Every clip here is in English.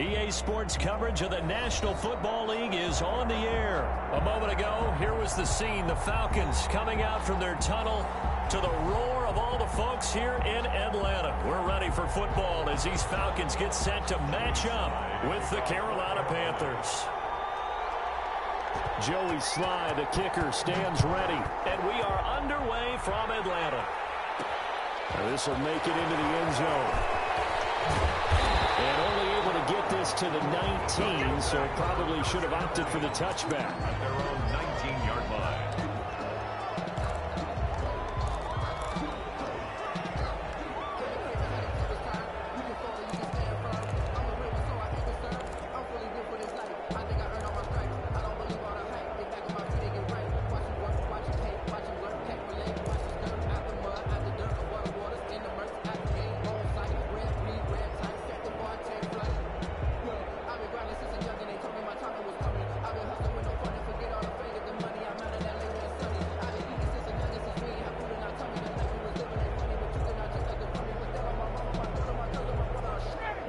EA Sports coverage of the National Football League is on the air. A moment ago, here was the scene. The Falcons coming out from their tunnel to the roar of all the folks here in Atlanta. We're ready for football as these Falcons get set to match up with the Carolina Panthers. Joey Sly, the kicker, stands ready. And we are underway from Atlanta. This will make it into the end zone. And only able to get this to the 19, so probably should have opted for the touchback. At their own 19-yard line.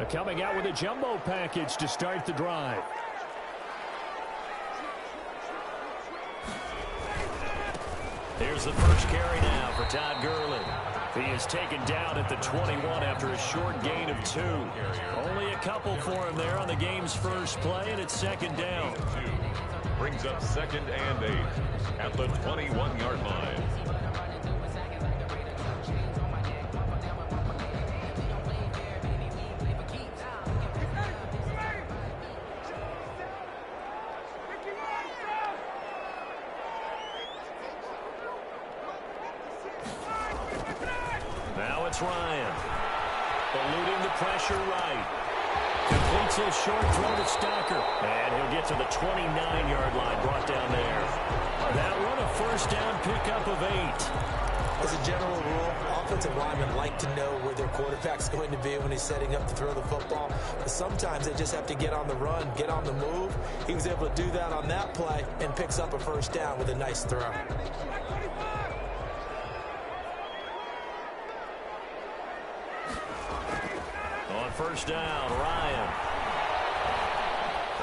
Coming out with a jumbo package to start the drive. Here's the first carry now for Todd Gurley. He is taken down at the 21 after a short gain of 2. Only a couple for him there on the game's first play, and it's second down. Brings up 2nd and 8 at the 21-yard line. Now it's Ryan. Eluding the pressure right. Completes his short throw to Stocker. And he'll get to the 29-yard line, brought down there. That one a first down pickup of 8. As a general rule, offensive linemen like to know where their quarterback's going to be when he's setting up to throw the football. But sometimes they just have to get on the run, get on the move. He was able to do that on that play and picks up a first down with a nice throw. On first down, Ryan.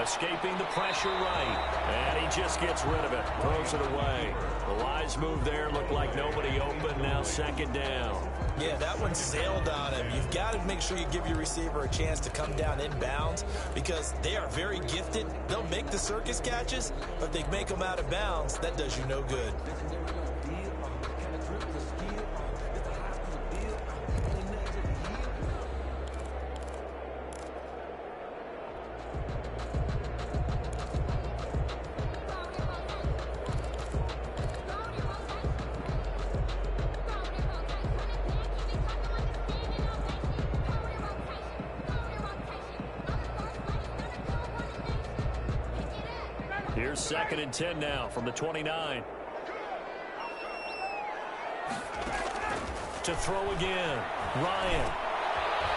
Escaping the pressure right. And he just gets rid of it. Throws it away. The wise move there. Looked like nobody open. Now second down. Yeah, that one sailed on him. You've got to make sure you give your receiver a chance to come down inbounds because they are very gifted. They'll make the circus catches, but if they make them out of bounds, that does you no good. Here's 2nd and 10 now from the 29. To throw again. Ryan.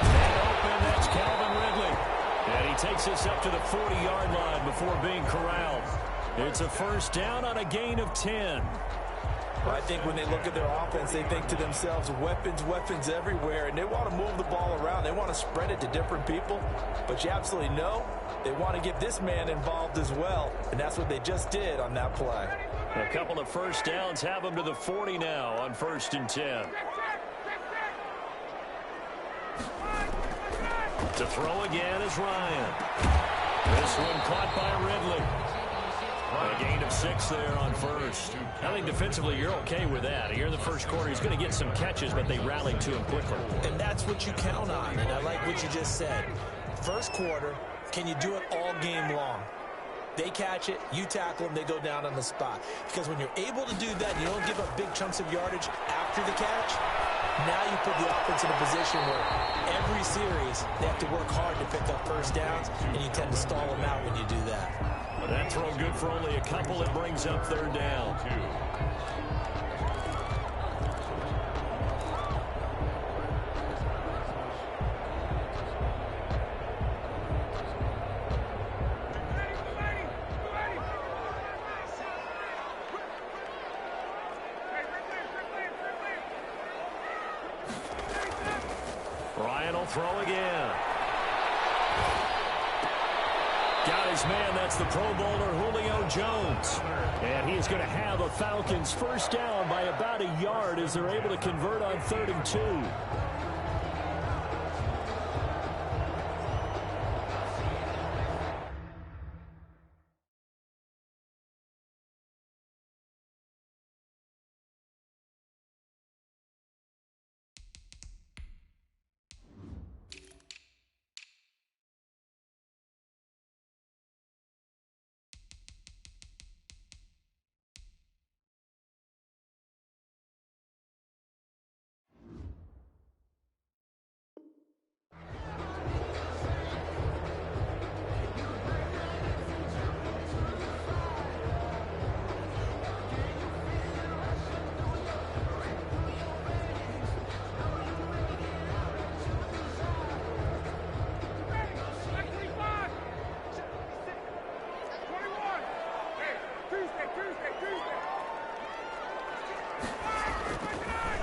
And open, that's Calvin Ridley. And he takes us up to the 40-yard line before being corralled. It's a first down on a gain of 10. Well, I think when they look at their offense, they think to themselves, weapons, weapons everywhere, and they want to move the ball around. They want to spread it to different people, but you absolutely know they want to get this man involved as well, and that's what they just did on that play. A couple of first downs have them to the 40 now on 1st and 10. To throw again is Ryan. This one caught by Ridley. A gain of 6 there on first. I think defensively you're okay with that. Here in the first quarter, he's going to get some catches, but they rallied to him quickly. And that's what you count on, and I like what you just said. First quarter, can you do it all game long? They catch it, you tackle them, they go down on the spot. Because when you're able to do that, you don't give up big chunks of yardage after the catch, now you put the offense in a position where every series they have to work hard to pick up first downs, and you tend to stall them out when you do that. That throw good for only a couple. It brings up 3rd down. Ryan will throw again. Got his man. That's the Pro Bowler Julio Jones. And he is going to have a Falcons first down by about a yard as they're able to convert on 3rd and 2.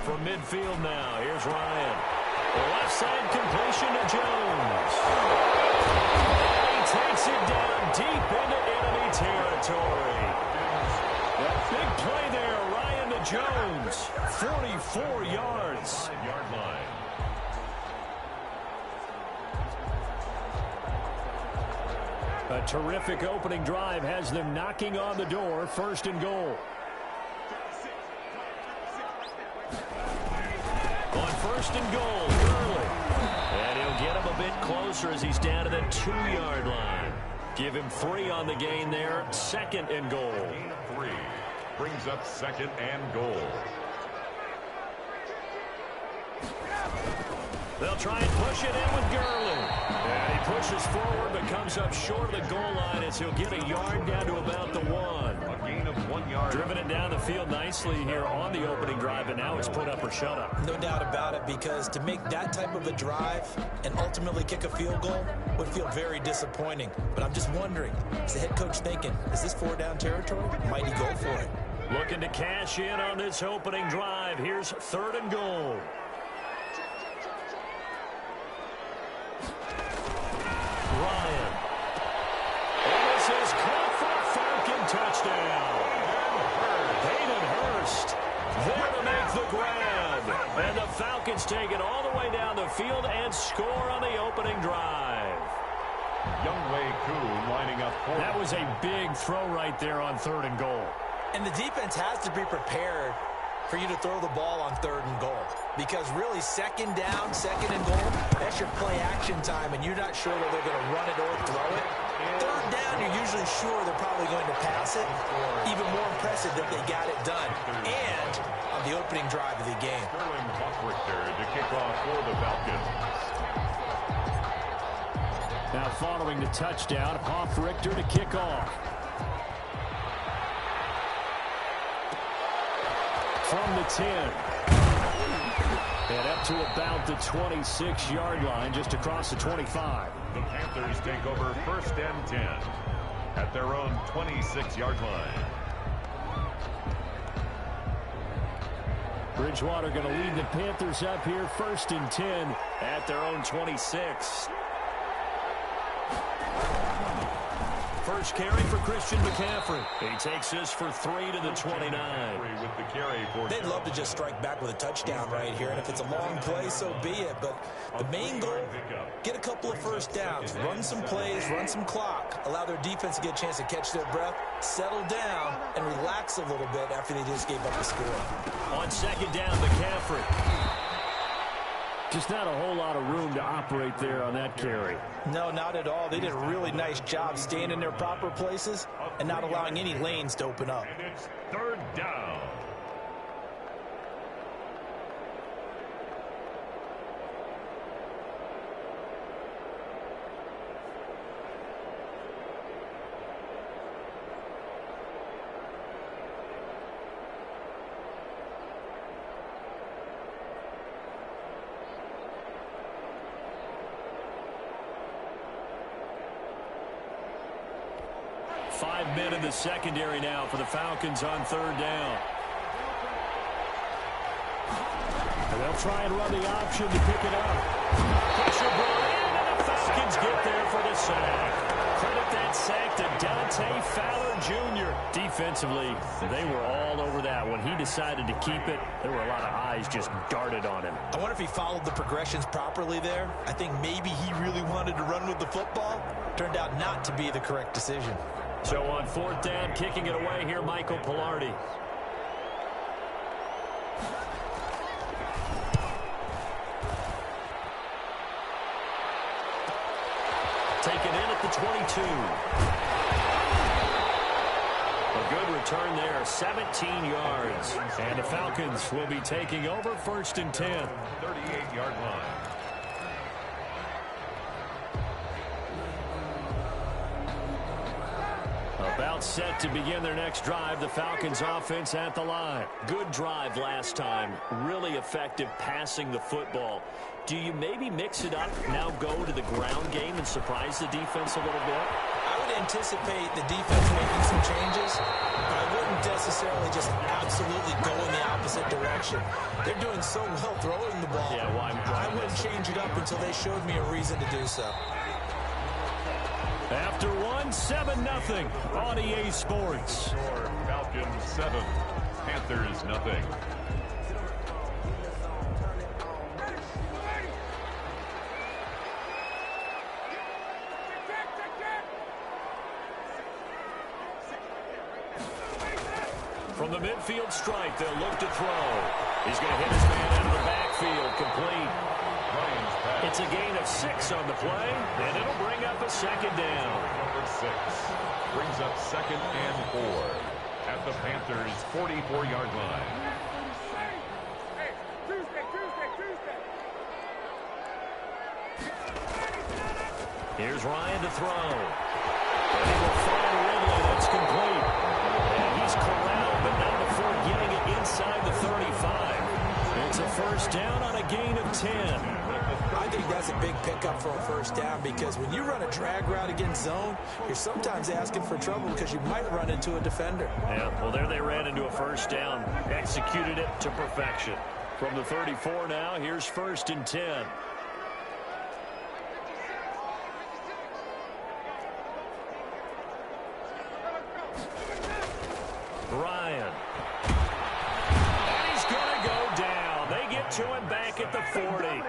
From midfield now, here's Ryan. The left side completion to Jones. And he takes it down deep into enemy territory. Big play there, Ryan to Jones. 44 yards. 5-yard line. A terrific opening drive has them knocking on the door. 1st and goal. On 1st and goal, Gurley. And he'll get him a bit closer as he's down to the 2-yard line. Give him 3 on the gain there. 2nd and goal. Gain of 3 brings up 2nd and goal. They'll try and push it in with Gurley. And he pushes forward but comes up short of the goal line as he'll get a yard down to about the 1. A gain of 1 yard. Driven it down the field nicely here on the opening drive, and now it's put up or shut up. No doubt about it, because to make that type of a drive and ultimately kick a field goal would feel very disappointing. But I'm just wondering, is the head coach thinking, is this 4-down territory? Might he go for it? Looking to cash in on this opening drive. Here's 3rd and goal. Ryan. And this is caught for a Falcon touchdown. Hayden Hurst there to make the grab. And the Falcons take it all the way down the field and score on the opening drive. Younghoe Koo lining up for. That was a big throw right there on 3rd and goal. And the defense has to be prepared for you to throw the ball on 3rd and goal. Because really, 2nd down, 2nd and goal, that's your play action time, and you're not sure whether they're going to run it or throw it. 3rd down, you're usually sure they're probably going to pass it. Even more impressive that they got it done. And on the opening drive of the game. Sterling Hoffrichter to kick off for the Falcons. Now following the touchdown, Hoffrichter to kick off. From the 10. And up to about the 26-yard line, just across the 25. The Panthers take over 1st and 10 at their own 26-yard line. Bridgewater going to lead the Panthers up here, 1st and 10 at their own 26. First carry for Christian McCaffrey. He takes this for 3 to the 29. With the carry for They'd love to just strike back with a touchdown right here, and if it's a long play, so be it. But the main goal, get a couple of first downs, run some plays, run some clock, allow their defense to get a chance to catch their breath, settle down, and relax a little bit after they just gave up the score. On 2nd down, McCaffrey. Just not a whole lot of room to operate there on that carry. No, not at all. They did a really nice job staying in their proper places and not allowing any lanes to open up. And it's 3rd down. Five men in the secondary now for the Falcons on 3rd down. And they'll try and run the option to pick it up. Pressure brought in, and the Falcons get there for the sack. Credit that that sack to Dante Fowler Jr. Defensively, they were all over that. When he decided to keep it, there were a lot of eyes just darted on him. I wonder if he followed the progressions properly there. I think maybe he really wanted to run with the football. Turned out not to be the correct decision. So on 4th down, kicking it away here, Michael Pilardi. Taken in at the 22. A good return there, 17 yards. And the Falcons will be taking over 1st and 10. 38-yard line. About set to begin their next drive. The Falcons offense at the line. Good drive last time. Really effective passing the football. Do you maybe mix it up, now go to the ground game and surprise the defense a little bit? I would anticipate the defense making some changes, but I wouldn't necessarily just absolutely go in the opposite direction. They're doing so well throwing the ball. Yeah, well, I wouldn't change it up until they showed me a reason to do so. After 7-0 on EA Sports. Falcons 7, Panthers nothing. From the midfield strike, they'll look to throw. He's going to hit his man out of the backfield, complete. It's a gain of 6 on the play, and it'll bring up a 2nd down. Number 6 brings up 2nd and 4 at the Panthers' 44-yard line. Here's Ryan to throw. And he will find Ridley. That's complete. And he's corralled, but not before getting it inside the 35. It's a 1st down on a gain of 10. I think that's a big pickup for a 1st down because when you run a drag route against zone, you're sometimes asking for trouble because you might run into a defender. Yeah, well, there they ran into a 1st down. Executed it to perfection. From the 34 now, here's 1st and 10. Ryan. And he's going to go down. They get to him back at the 40.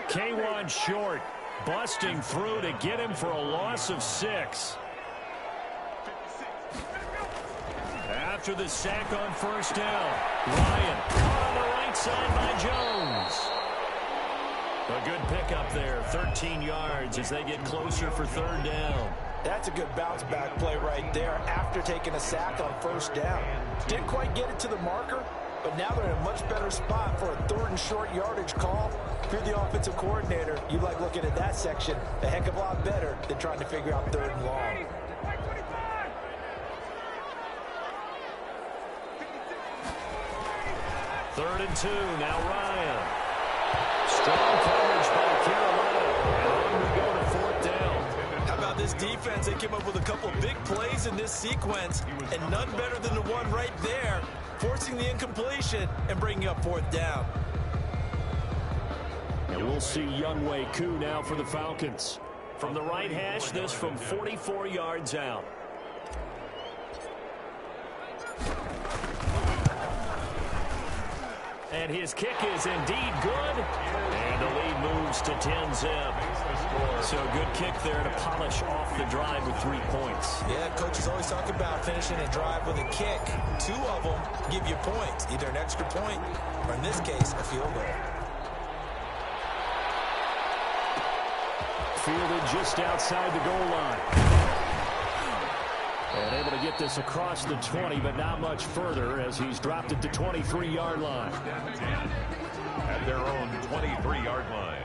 K1 short, busting through to get him for a loss of 6. After the sack on 1st down, Ryan caught on the right side by Jones. A good pickup there, 13 yards as they get closer for 3rd down. That's a good bounce-back play right there after taking a sack on 1st down. Didn't quite get it to the marker, but now they're in a much better spot for a 3rd and short yardage call. If you're the offensive coordinator, you like looking at that section a heck of a lot better than trying to figure out 3rd and long. Third and 2, now Ryan. Strong coverage by Carolina. And on we go to 4th down. How about this defense? They came up with a couple of big plays in this sequence, and none better than the one right there, forcing the incompletion and bringing up 4th down. And we'll see Younghoe Koo now for the Falcons. From the right hash, this from 44 yards out. And his kick is indeed good. And the lead moves to 10-zip. So good kick there to polish off the drive with 3 points. Yeah, coaches always talk about finishing a drive with a kick. 2 of them give you points, either an extra point or, in this case, a field goal. Fielded just outside the goal line. And able to get this across the 20, but not much further as he's dropped it to 23-yard line. At their own 23-yard line.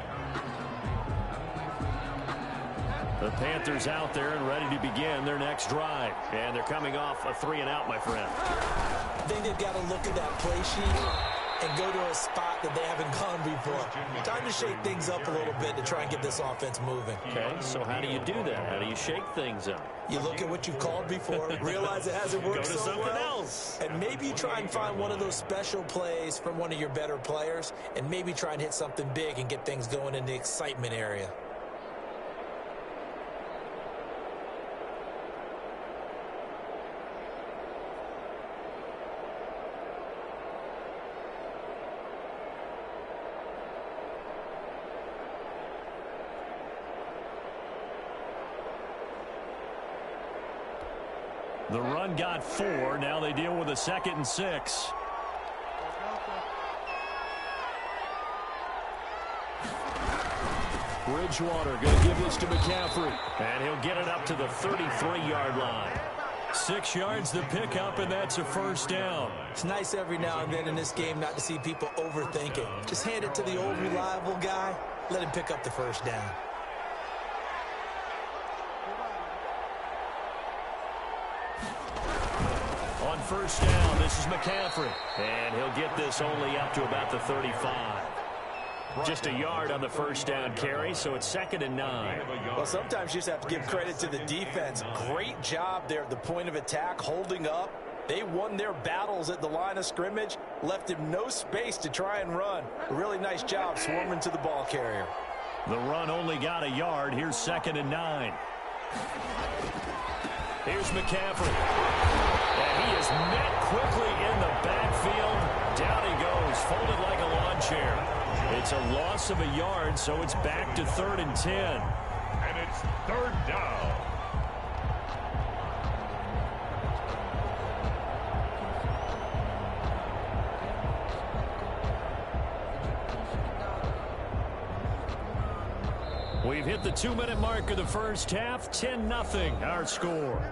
The Panthers out there and ready to begin their next drive. And they're coming off a 3-and-out, my friend. I think they've got to look at that play sheet and go to a spot that they haven't gone before. Time to shake things up a little bit to try and get this offense moving. Okay, so how do you do that? How do you shake things up? You look at what you've called before, realize it hasn't worked Go to so something well, else. and maybe you try and find one of those special plays from one of your better players, and maybe try and hit something big and get things going in the excitement area. The run got 4. Now they deal with a 2nd and 6. Bridgewater going to give this to McCaffrey. And he'll get it up to the 33-yard line. 6 yards to pick up, and that's a first down. It's nice every now and then in this game not to see people overthink it. Just hand it to the old reliable guy. Let him pick up the first down. On first down, this is McCaffrey. And he'll get this only up to about the 35. Just a yard on the first down carry, so it's 2nd and 9. Well, sometimes you just have to give credit to the defense. Great job there at the point of attack, holding up. They won their battles at the line of scrimmage, left him no space to try and run. A really nice job swarming to the ball carrier. The run only got a yard. Here's 2nd and 9. Here's McCaffrey. And he is met quickly in the backfield. Down he goes, folded like a lawn chair. It's a loss of a yard, so it's back to 3rd and 10. And it's 3rd down. We've hit the 2-minute mark of the first half. 10-0 our score.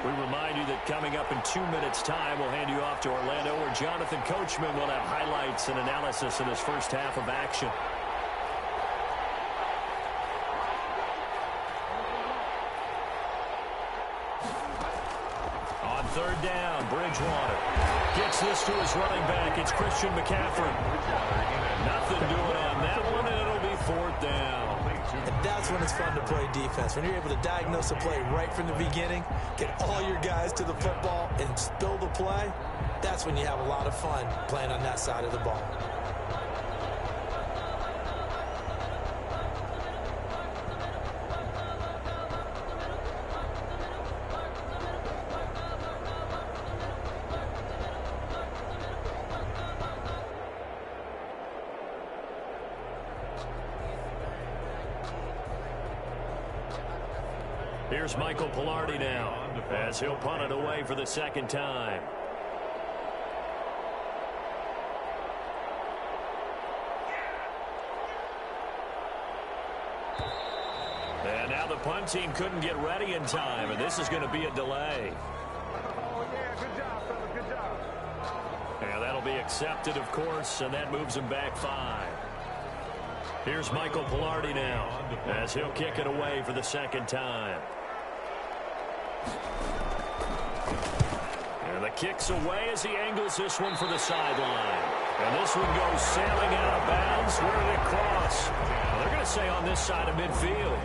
We remind you that coming up in 2 minutes' time, we'll hand you off to Orlando, where Jonathan Coachman will have highlights and analysis in his first half of action. On 3rd down, Bridgewater gets this to his running back. It's Christian McCaffrey. Nothing doing on that one, and it'll be 4th down. And that's when it's fun to play defense. When you're able to diagnose a play right from the beginning, get all your guys to the football, and spill the play, that's when you have a lot of fun playing on that side of the ball. Here's Michael Pilardi now, as he'll punt it away for the 2nd time. And now the punt team couldn't get ready in time, and this is going to be a delay. Oh, yeah, good job, fella, good job. And that'll be accepted, of course, and that moves him back 5. Here's Michael Pilardi now, as he'll kick it away for the 2nd time. And the kick's away as he angles this one for the sideline. And this one goes sailing out of bounds. Where did it cross? Well, they're going to say on this side of midfield.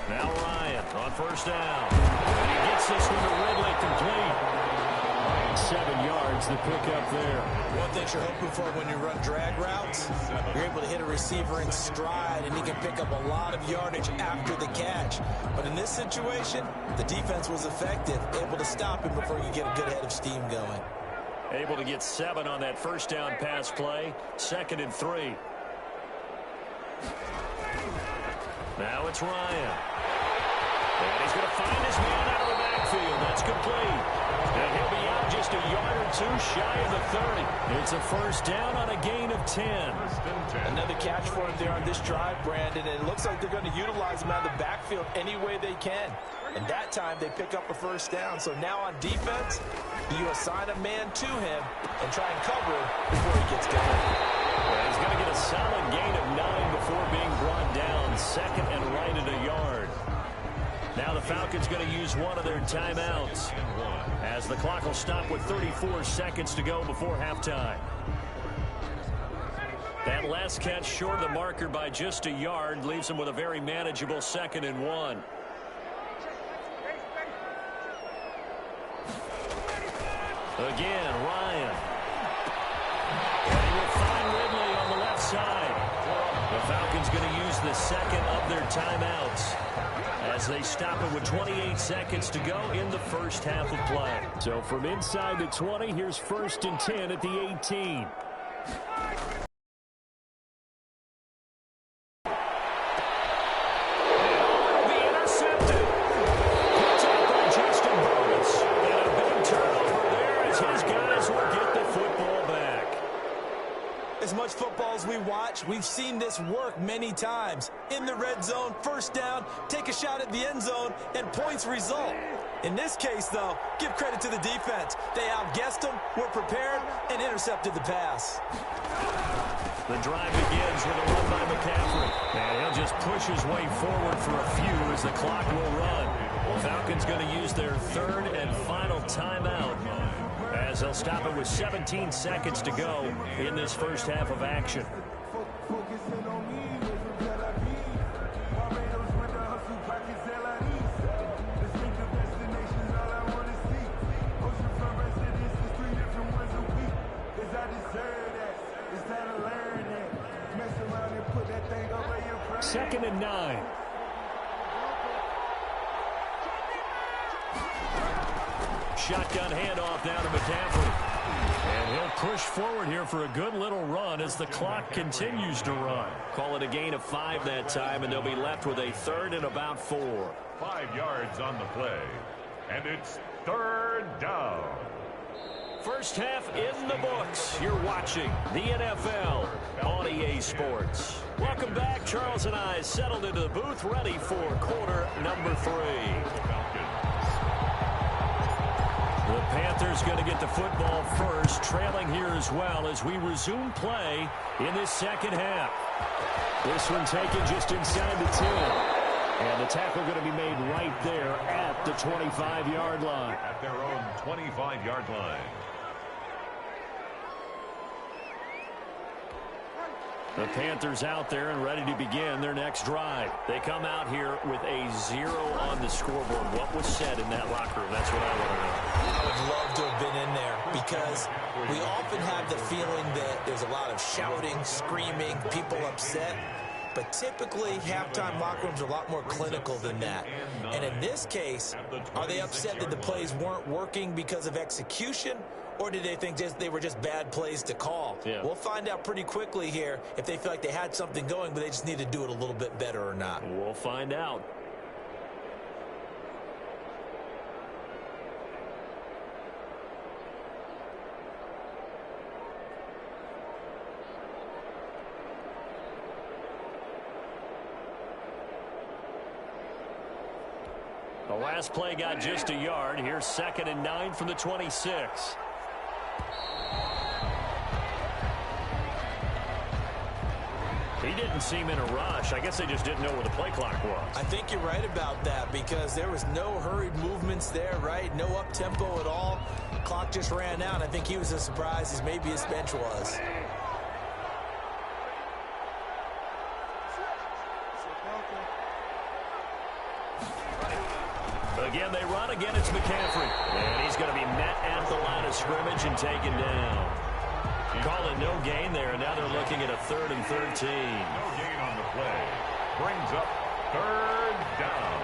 Now Ryan on first down. And he gets this one to Ridley complete. 7 yards the pickup there. One thing you're hoping for when you run drag routes, you're able to hit a receiver in stride, and he can pick up a lot of yardage after the catch. But in this situation, the defense was effective, able to stop him before you get a good head of steam going. Able to get 7 on that first down pass play. 2nd and 3. Now it's Ryan. And he's going to find his man out of the backfield. That's complete. And he'll be out just a yard or 2 shy of the 30. It's a first down on a gain of 10. Another catch for him there on this drive, Brandon. And it looks like they're going to utilize him out of the backfield any way they can. And that time they pick up a first down. So now on defense, you assign a man to him and try and cover him before he gets going. Well, he's going to get a solid gain of 9 before being brought down. 2nd and right at a yard. Now the Falcons going to use one of their timeouts, as the clock will stop with 34 seconds to go before halftime. That last catch short of the marker by just a yard leaves him with a very manageable 2nd and 1. Again, Ryan. And he will find Ridley on the left side. The Falcons going to use the second of their timeouts as they stop it with 28 seconds to go in the first half of play. So from inside the 20, here's 1st and 10 at the 18. As much football as we watch, we've seen this work many times. In the red zone, 1st down, take a shot at the end zone, and points result. In this case, though, give credit to the defense. They outguessed them, were prepared, and intercepted the pass. The drive begins with a run by McCaffrey. And he'll just push his way forward for a few as the clock will run. Falcons going to use their 3rd and final timeout as they'll stop it with 17 seconds to go in this first half of action. Second and 9. Shotgun handoff down to McCaffrey. And he'll push forward here for a good little run as the clock continues to run. Call it a gain of 5 that time, and they'll be left with a 3rd and about 4. 5 yards on the play. And it's 3rd down. First half in the books. You're watching the NFL on EA Sports. Welcome back. Charles and I settled into the booth, ready for quarter number 3. The Panthers going to get the football first, trailing here as well as we resume play in this second half. This one taken just inside the 10. And the tackle going to be made right there at the 25-yard line. At their own 25-yard line. The Panthers out there and ready to begin their next drive. They come out here with a 0 on the scoreboard. What was said in that locker room? That's what I want to know. I would love to have been in there because we often have the feeling that there's a lot of shouting, screaming, people upset. But typically, halftime locker rooms are a lot more clinical than that. And in this case, are they upset that the plays weren't working because of execution? Or did they think they were just bad plays to call? Yeah. We'll find out pretty quickly here if they feel like they had something going, but they just need to do it a little bit better or not. We'll find out. The last play got just a yard. Here's 2nd and 9 from the 26. He didn't seem in a rush. I guess they just didn't know where the play clock was. I think you're right about that because there was no hurried movements there, right? No up-tempo at all. Clock just ran out. I think he was as surprised as maybe his bench was. Again, they run. Again, it's McCaffrey. And he's going to be met at the line of scrimmage and taken down. Call it no gain there, and now they're looking at a 3rd and 13. No gain on the play. Brings up 3rd down.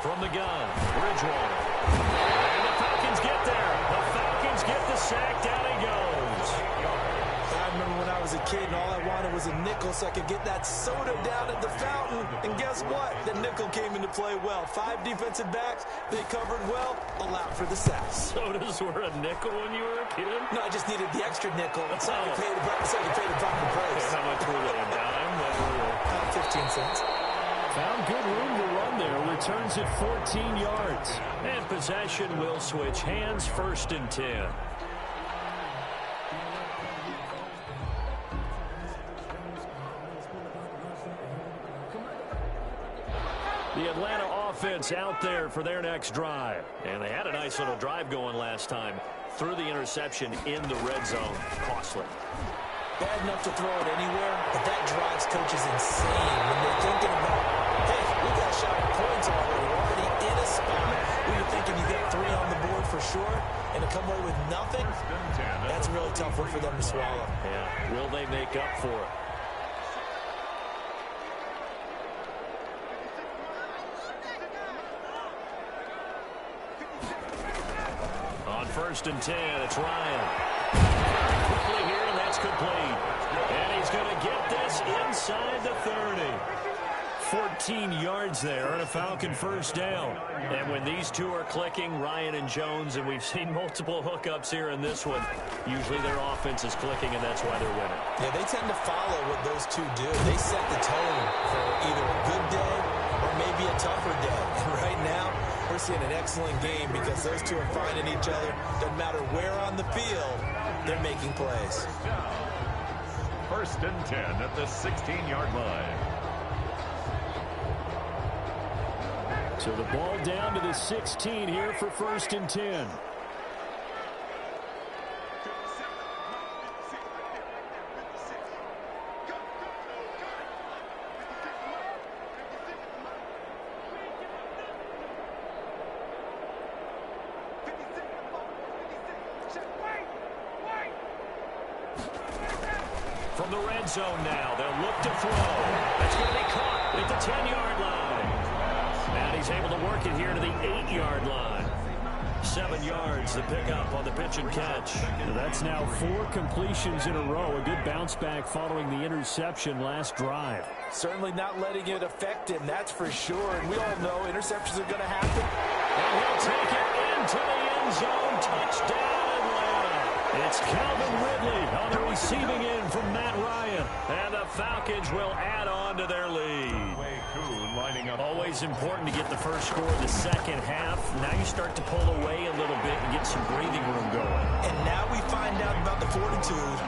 From the gun, Bridgewater. And the Falcons get there. The Falcons get the sack. Down he goes. I remember when I was a kid and all I wanted was a nickel so I could get that soda down at the fountain. And guess what? The nickel came into play well. 5 defensive backs. They covered well. Allowed for the sacks. Sodas were a nickel when you were a kid? No, I just needed the extra nickel so I could pay the proper price. How much were they? A dime? What were they? 15 cents. Found good room to run there. Returns at 14 yards. And possession will switch hands. 1st and 10. The Atlanta offense out there for their next drive. And they had a nice little drive going last time. Threw the interception in the red zone. Costly. Bad enough to throw it anywhere, but that drives coaches insane when they're thinking about, hey, we got a shot at points already. We're already in a spot. We were thinking you get 3 on the board for sure, and to come away with nothing, that's a really tough one for them to swallow. Yeah, will they make up for it? On 1st and 10, it's Ryan. Quickly here, and that's complete. And he's going to get this inside the 30. 14 yards there and a Falcon first down. And when these two are clicking, Ryan and Jones, and we've seen multiple hookups here in this one, usually their offense is clicking, and that's why they're winning. Yeah, they tend to follow what those two do. They set the tone for either a good day or maybe a tougher day. And right now, we're seeing an excellent game because those two are finding each other. Doesn't matter where on the field, they're making plays. 1st and 10 at the 16-yard line. So the ball down to the 16 here for 1st and 10. From the red zone now, they'll look to throw. That's going to be caught at the 10-yard line. And he's able to work it here to the 8-yard line. 7 yards to pick up on the pitch and catch. That's now 4 completions in a row. A good bounce back following the interception last drive. Certainly not letting it affect him, that's for sure. And we all know interceptions are going to happen. And he'll take it into the end zone. Touchdown, Atlanta. It's Calvin Ridley on the receiving end from Matt Ryan. And the Falcons will add on to their lead. Always important to get the first score of the second half. Now you start to pull away a little bit and get some breathing room going. And now we find out about the fortitude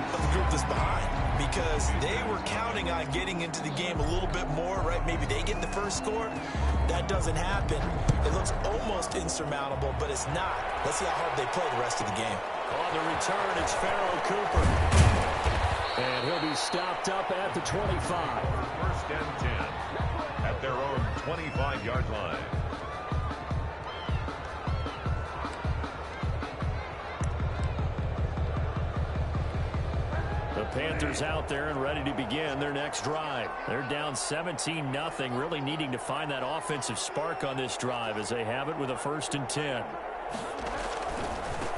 of the group that's behind, because they were counting on getting into the game a little bit more, right? Maybe they get the first score. That doesn't happen. It looks almost insurmountable, but it's not. Let's see how hard they play the rest of the game. On the return, it's Pharaoh Cooper. And he'll be stopped up at the 25. 1st and 10 at their own 25-yard line. The Panthers out there and ready to begin their next drive. They're down 17-0, really needing to find that offensive spark on this drive as they have it with a 1st and 10.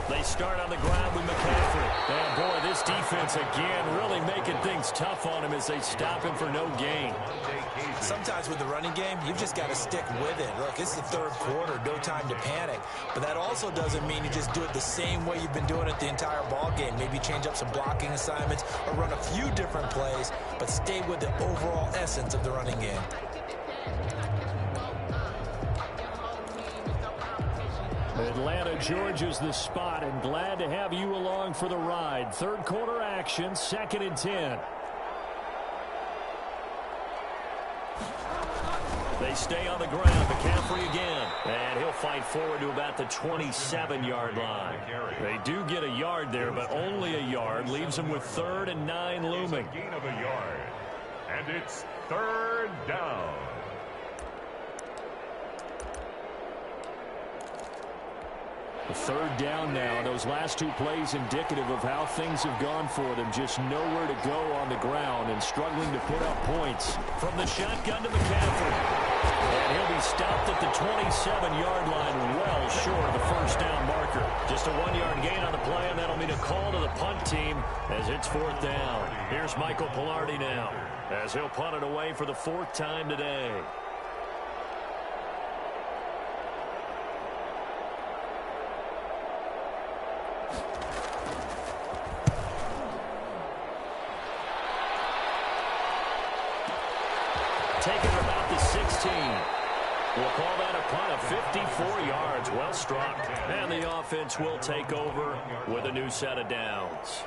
They start on the ground with McCaffrey. And boy, this defense again really making things tough on him as they stop him for no gain. Sometimes with the running game, you've just got to stick with it. Look, it's the 3rd quarter, no time to panic. But that also doesn't mean you just do it the same way you've been doing it the entire ball game. Maybe change up some blocking assignments or run a few different plays, but stay with the overall essence of the running game. Atlanta, Georgia's the spot, and glad to have you along for the ride. 3rd quarter action, 2nd and 10. They stay on the ground. McCaffrey again. And he'll fight forward to about the 27-yard line. They do get a yard there, but only a yard. Leaves them with 3rd and 9 looming. It's a gain of a yard. And it's 3rd down. The 3rd down now. Those last 2 plays indicative of how things have gone for them. Just nowhere to go on the ground and struggling to put up points. From the shotgun to McCaffrey. And he'll be stopped at the 27-yard line, well short of the 1st down marker. Just a 1-yard gain on the play, and that'll mean a call to the punt team as it's 4th down. Here's Michael Pilardi now as he'll punt it away for the 4th time today. Taken about the 16. We'll call that a punt of 54 yards. Well struck. And the offense will take over with a new set of downs.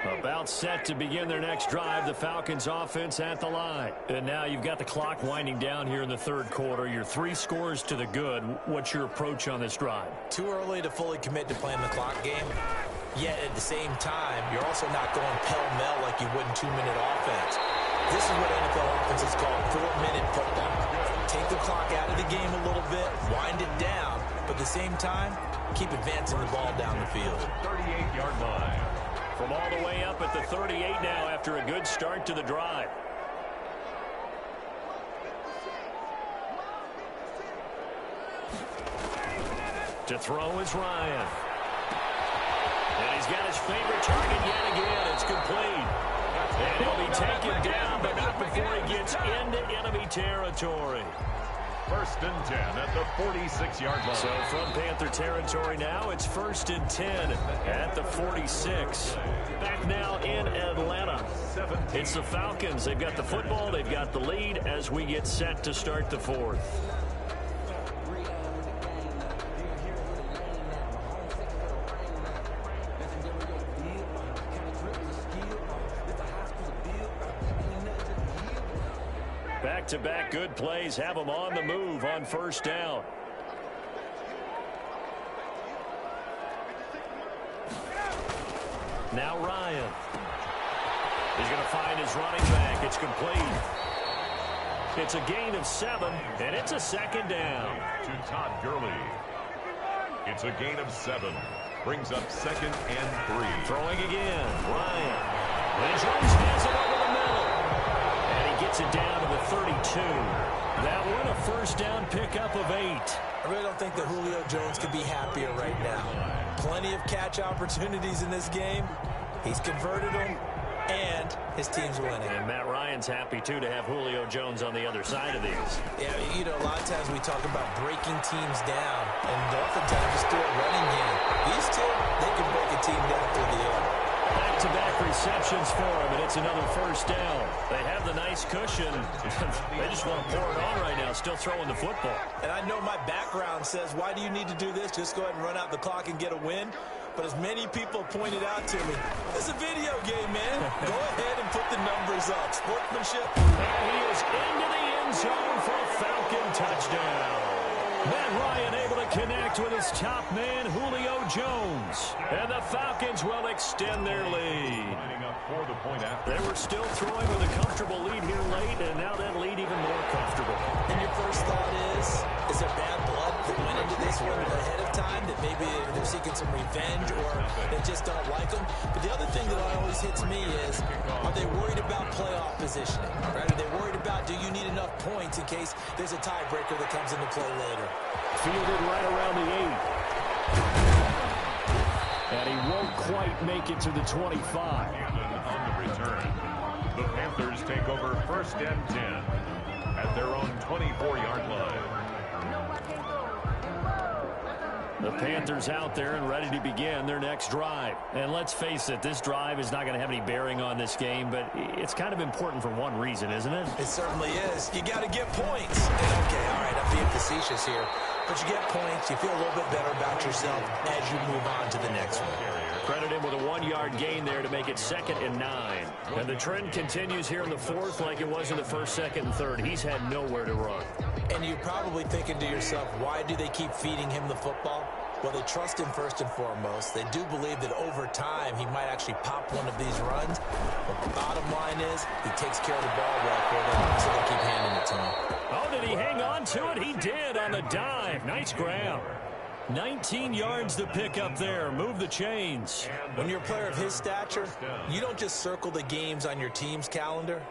About set to begin their next drive, the Falcons offense at the line. And now you've got the clock winding down here in the third quarter. You're 3 scores to the good. What's your approach on this drive? Too early to fully commit to playing the clock game. Yet at the same time, you're also not going pell-mell like you would in 2-minute offense. This is what NFL offenses call 4-minute football. Take the clock out of the game a little bit, wind it down, but at the same time, keep advancing the ball down the field. 38-yard line. From all the way up at the 38 now after a good start to the drive. To throw is Ryan. And he's got his favorite target yet again. It's complete. And he'll be taken down, but not before he gets into enemy territory. 1st and 10 at the 46-yard line. So from Panther territory now, it's 1st and 10 at the 46. Back now in Atlanta. It's the Falcons. They've got the football. They've got the lead as we get set to start the 4th. Back-to-back good plays have them on the move on 1st down. Now Ryan. He's going to find his running back. It's complete. It's a gain of 7, and it's a 2nd down. To Todd Gurley. It's a gain of 7. Brings up 2nd and 3. Throwing again. Ryan. And Jones has it over the middle. And he gets it down to the 32. That one a 1st down pickup of 8. I really don't think that Julio Jones could be happier right now. Plenty of catch opportunities in this game. He's converted them, and his team's winning. And Matt Ryan's happy, too, to have Julio Jones on the other side of these. Yeah, you know, a lot of times we talk about breaking teams down, and oftentimes it's through a running game. These two, they can break a team down through the air. Back-to-back receptions for him, and it's another 1st down. They have the nice cushion. They just want to pour it on right now, still throwing the football. And I know my background says, why do you need to do this? Just go ahead and run out the clock and get a win. But as many people pointed out to me, it's a video game, man. Go ahead and put the numbers up. Sportsmanship. And he is into the end zone for a Falcon touchdown. Matt Ryan able to connect with his top man, Julio Jones. And the Falcons will extend their lead. Lining up for the point after. They were still throwing with a comfortable lead here late, and now that lead even more comfortable. And your first thought is there bad blood that went into this one ahead of time, that maybe they're seeking some revenge or they just don't like them? But the other thing that always hits me is, are they worried about playoff positioning? Right? Are they worried about, do you need enough points in case there's a tiebreaker that comes into play later? Fielded right around the 8. And he won't quite make it to the 25. On the return, the Panthers take over 1st and 10 at their own 24-yard line. The Panthers out there and ready to begin their next drive. And let's face it, this drive is not going to have any bearing on this game, but it's kind of important for one reason, isn't it? It certainly is. You got to get points. And okay, all right, I'm being facetious here. But you get points, you feel a little bit better about yourself as you move on to the next one. Credit him with a 1-yard gain there to make it 2nd and 9. And the trend continues here in the 4th like it was in the 1st, 2nd, and 3rd. He's had nowhere to run. And you're probably thinking to yourself, why do they keep feeding him the football? Well, they trust him first and foremost. They do believe that over time he might actually pop one of these runs. But the bottom line is he takes care of the ball well for them, so they keep handing it to him. Oh, did he hang on to it? He did on the dive. Nice grab. 19 yards to pick up there. Move the chains. When you're a player of his stature, you don't just circle the games on your team's calendar.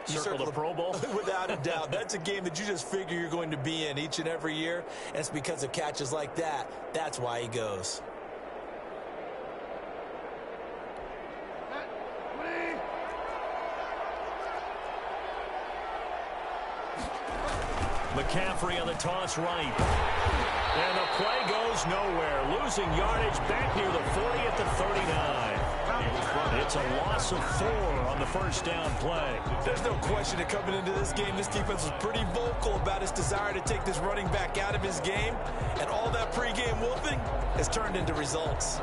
You circle the Pro Bowl? Without a doubt. That's a game that you just figure you're going to be in each and every year. And it's because of catches like that. That's why he goes. McCaffrey on the toss right. And the play goes nowhere. Losing yardage back near the 40 at the 39. It's a loss of 4 on the 1st down play. There's no question that coming into this game, this defense was pretty vocal about its desire to take this running back out of his game. And all that pregame wolfing has turned into results.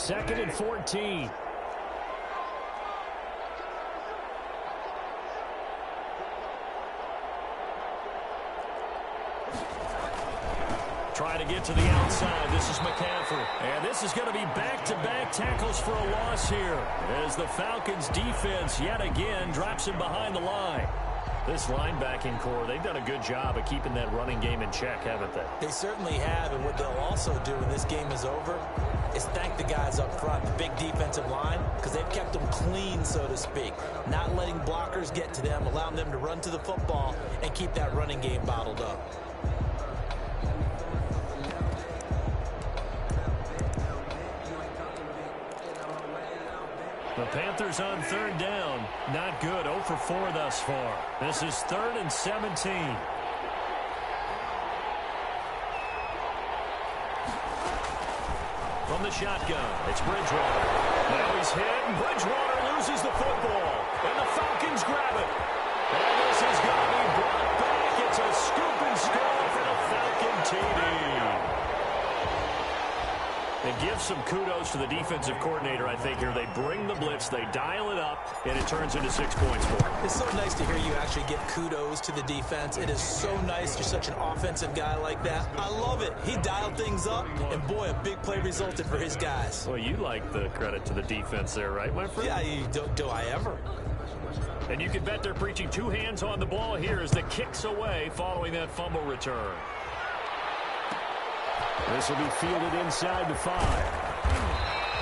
2nd and 14. Trying to get to the outside. This is McCaffrey. And this is going to be back-to-back tackles for a loss here as the Falcons defense yet again drops him behind the line. This linebacking core, they've done a good job of keeping that running game in check, haven't they? They certainly have, and what they'll also do when this game is over is thank the guys up front, the big defensive line, because they've kept them clean, so to speak. Not letting blockers get to them, allowing them to run to the football and keep that running game bottled up. The Panthers on 3rd down. Not good. 0 for 4 thus far. This is 3rd and 17. From the shotgun, it's Bridgewater. Now he's hit, and Bridgewater loses the football. And the Falcons grab it. And this is going to be brought back. It's a scoop and score for the Falcon TD. And give some kudos to the defensive coordinator, I think, here. They bring the blitz, they dial it up, and it turns into 6 points for them. It's so nice to hear you actually give kudos to the defense. It is so nice. You're such an offensive guy like that. I love it. He dialed things up, and boy, a big play resulted for his guys. Well, you like the credit to the defense there, right, my friend? Yeah, do I ever? And you can bet they're preaching 2 hands on the ball here as the kick's away following that fumble return. This will be fielded inside the 5.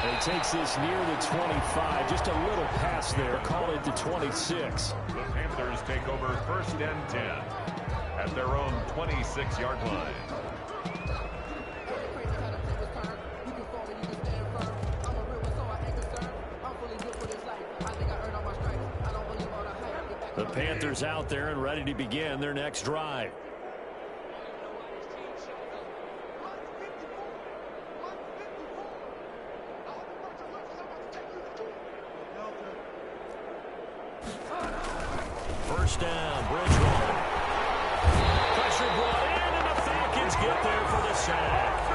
And he takes this near the 25. Just a little pass there. Call it the 26. The Panthers take over 1st and 10 at their own 26-yard line. The Panthers out there and ready to begin their next drive. First down, Bridgewater. Pressure brought in, and the Falcons get there for the sack.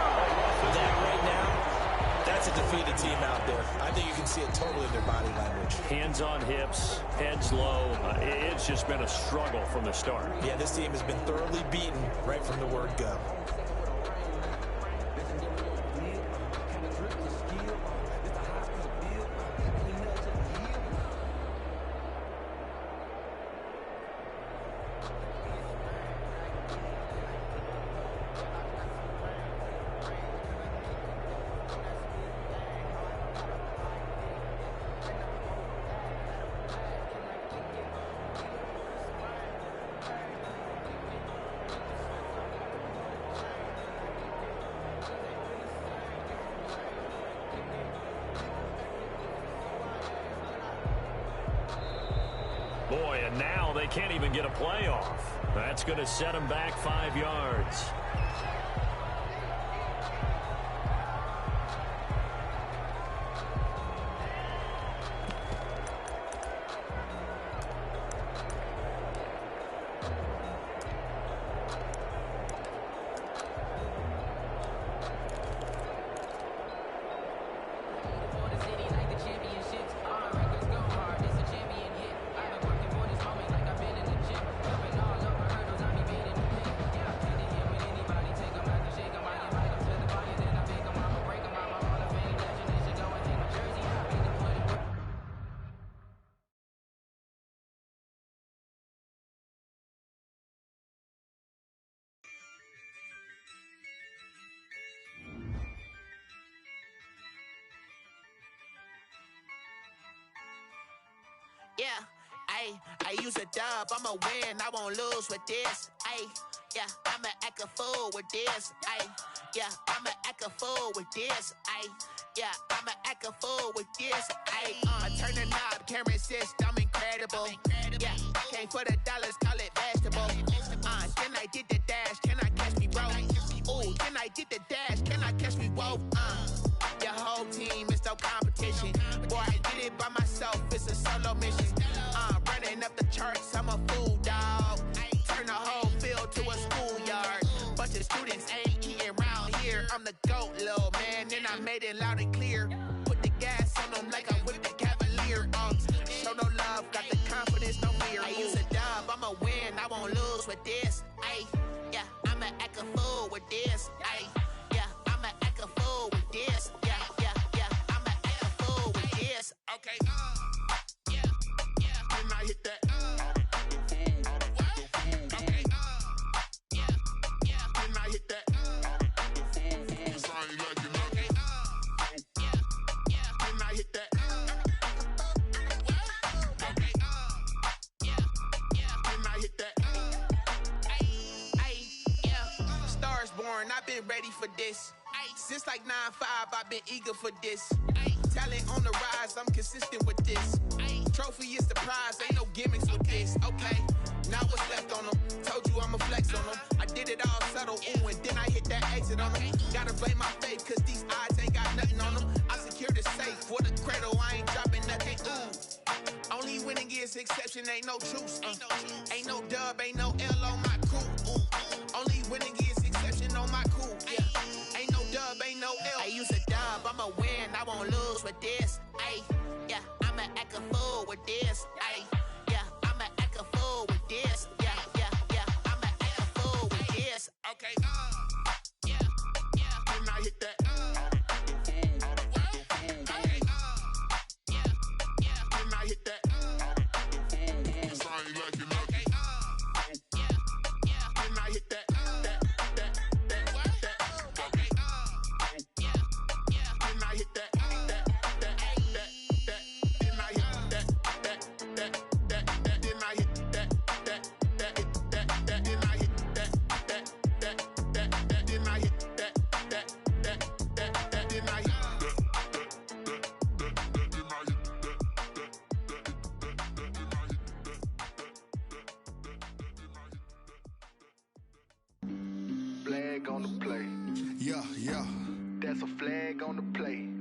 That right now, that's a defeated team out there. I think you can see it totally in their body language. Hands on hips, heads low. It's just been a struggle from the start. Yeah, this team has been thoroughly beaten right from the word go. Boy, and now they can't even get a playoff. That's going to set them back 5 yards. Yeah, I use a dub, I'ma win, I won't lose with this. Yeah, I'ma act a fool with this. Yeah, I'ma act a fool with this. Yeah, I'ma act a fool with this. I turn the knob, camera assist, I'm incredible. Yeah, came for the dollars, call it vegetable. Then I did the dash, can I catch me, bro? Ooh, then I did the dash, can I catch me, whoa? Your whole team is no competition. Boy, I did it by myself, it's a solo mission. Running up the charts, I'm a fool, dog. Turn the whole field to a schoolyard. Bunch of students ain't eating round here. I'm the GOAT, little man, and I made it loud and clear. I'ma win, I won't lose with this. Ayy, yeah, I'ma act a fool with this. Ayy, yeah, I'ma act a fool with this. Yeah, yeah, yeah, I'ma act a fool with this. Okay, yeah, yeah, when I hit that. Okay, yeah, yeah, when I hit that. Cause I ain't like it. Okay, yeah, yeah, when I hit that. Okay, yeah, yeah, when I hit that. Ay, yeah, Stars born, I've been ready for this. Since like 9-5, I've been eager for this. Talent on the rise, I'm consistent with this. Trophy is the prize, ain't no gimmicks with this. Okay, now what's left on them? Told you I'ma flex on them. I did it all subtle, ooh, and then I hit that exit on them. Gotta blame my faith, cause these odds ain't got nothing on them. I secure the safe for the cradle, I ain't dropping nothing, ooh. Only winning is exception, ain't no truce. Ain't no dub, ain't no L on my crew. Ooh. Only winning is exception on my cool. Yeah. Ain't no dub, ain't no L. I use a dub, I'ma win, I won't lose with this. Ay, yeah, I'ma act a fool with this. Ay, yeah, I'ma act a fool with this. Yeah, yeah, yeah, I'ma act a fool with this. Okay, yeah, yeah, when I hit that. Okay, yeah, yeah, when I hit that. Cause I ain't like it. Okay, yeah, yeah, when I hit that. Flag on the play. Yeah, yeah. That's a flag on the play.